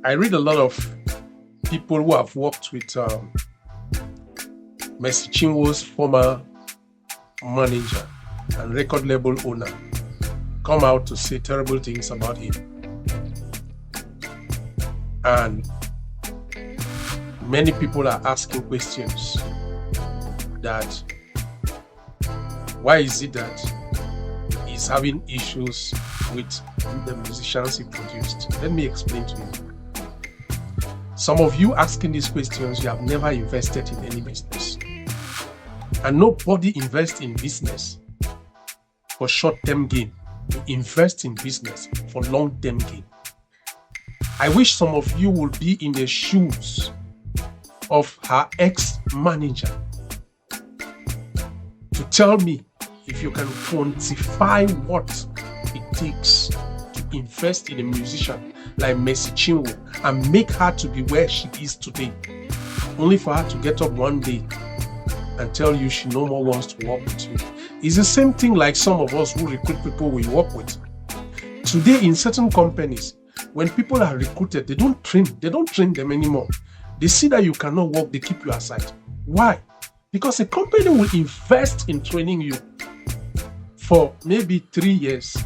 I read a lot of people who have worked with Mercy Chinwo's former manager and record label owner come out to say terrible things about him. And many people are asking questions that why is it that he's having issues with the musicians he produced? Let me explain to you. Some of you asking these questions, you have never invested in any business. And nobody invests in business for short-term gain. You invest in business for long-term gain. I wish some of you would be in the shoes of her ex-manager to tell me if you can quantify what it takes to invest in a musician like Mercy Chinwo and make her to be where she is today, only for her to get up one day and tell you she no more wants to work with you. It's the same thing like some of us who recruit people we work with. Today in certain companies, when people are recruited, they don't train them anymore. They see that you cannot work, they keep you aside. Why? Because a company will invest in training you for maybe 3 years.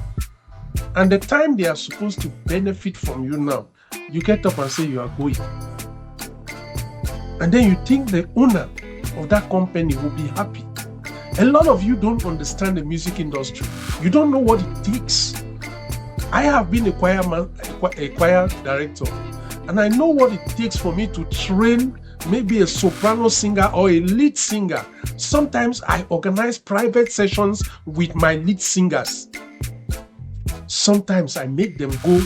And the time they are supposed to benefit from you now, you get up and say you are going. And then you think the owner of that company will be happy. A lot of you don't understand the music industry. You don't know what it takes. I have been a choir director, and I know what it takes for me to train maybe a soprano singer or a lead singer. Sometimes I organize private sessions with my lead singers. Sometimes I make them go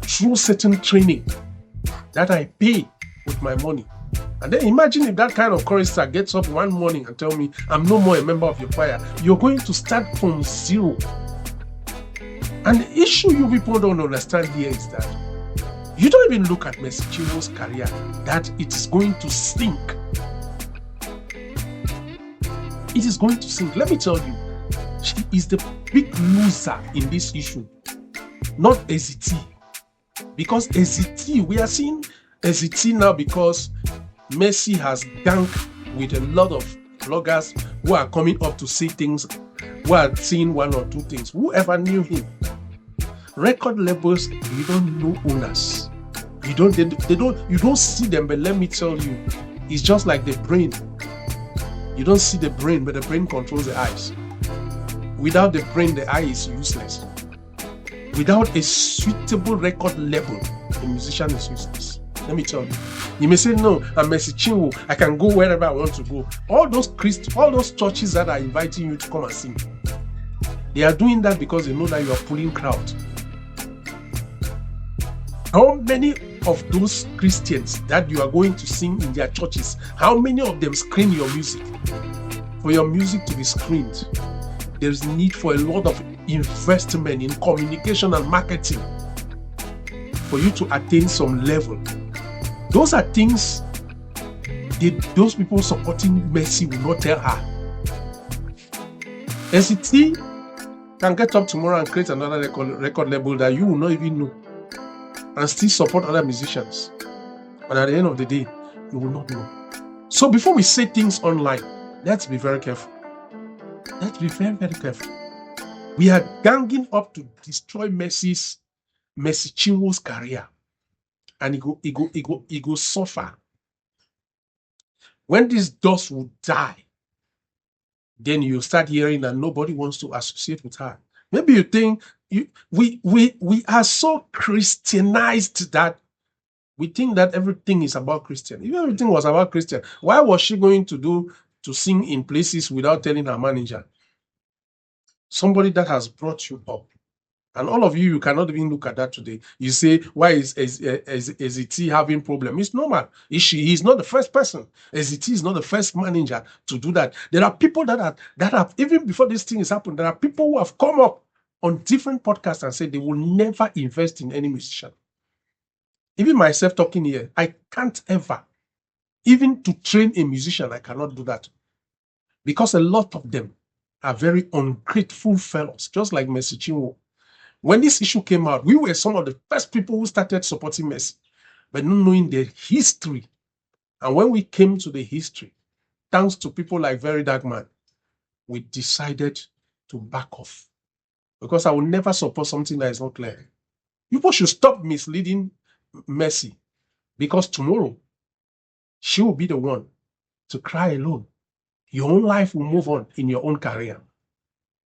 through certain training that I pay with my money. And then imagine if that kind of chorister gets up one morning and tell me, I'm no more a member of your choir. You're going to start from zero. And the issue you people don't understand here is that you don't even look at Mercy Chinwo's career, that it is going to sink. It is going to sink. Let me tell you, she is the big loser in this issue, not AZT. Because AZT, we are seeing AZT now because Mercy has ganked with a lot of bloggers who are coming up to say things, who are saying one or two things. Whoever knew him? Record labels, you don't know owners. You don't see them, but let me tell you, it's just like the brain. You don't see the brain, but the brain controls the eyes. Without the brain, the eye is useless. Without a suitable record label, the musician is useless. Let me tell you. You may say, no, I'm Mercy Chinwo. I can go wherever I want to go. All those churches that are inviting you to come and sing, they are doing that because they know that you are pulling crowd. How many of those Christians that you are going to sing in their churches, how many of them screen your music? For your music to be screened, there is need for a lot of investment in communication and marketing for you to attain some level. Those are things those people supporting Mercy will not tell her. NCT can get up tomorrow and create another record label that you will not even know and still support other musicians. And at the end of the day, you will not know. So before we say things online, let's be very careful. Let's be very, very careful. We are ganging up to destroy Mercy Chinwo's career. And he go suffer. When this dust will die, then you start hearing that nobody wants to associate with her. Maybe you think we are so Christianized that we think that everything is about Christian. If everything was about Christian, why was she going to sing in places without telling her manager? Somebody that has brought you up. And all of you cannot even look at that today. You say, why is AZT having problem? It's normal. He's not the first person. AZT is not the first manager to do that. There are people that have, even before this thing has happened, there are people who have come up on different podcasts and said they will never invest in any musician. Even myself talking here, I can't ever. Even to train a musician, I cannot do that. Because a lot of them are very ungrateful fellows, just like Mercy Chinwo. When this issue came out, we were some of the first people who started supporting Mercy. but not knowing the history. And when we came to the history, thanks to people like Very Dark Man, we decided to back off. Because I will never support something that is not clear. People should stop misleading Mercy, because tomorrow she will be the one to cry alone. Your own life will move on in your own career.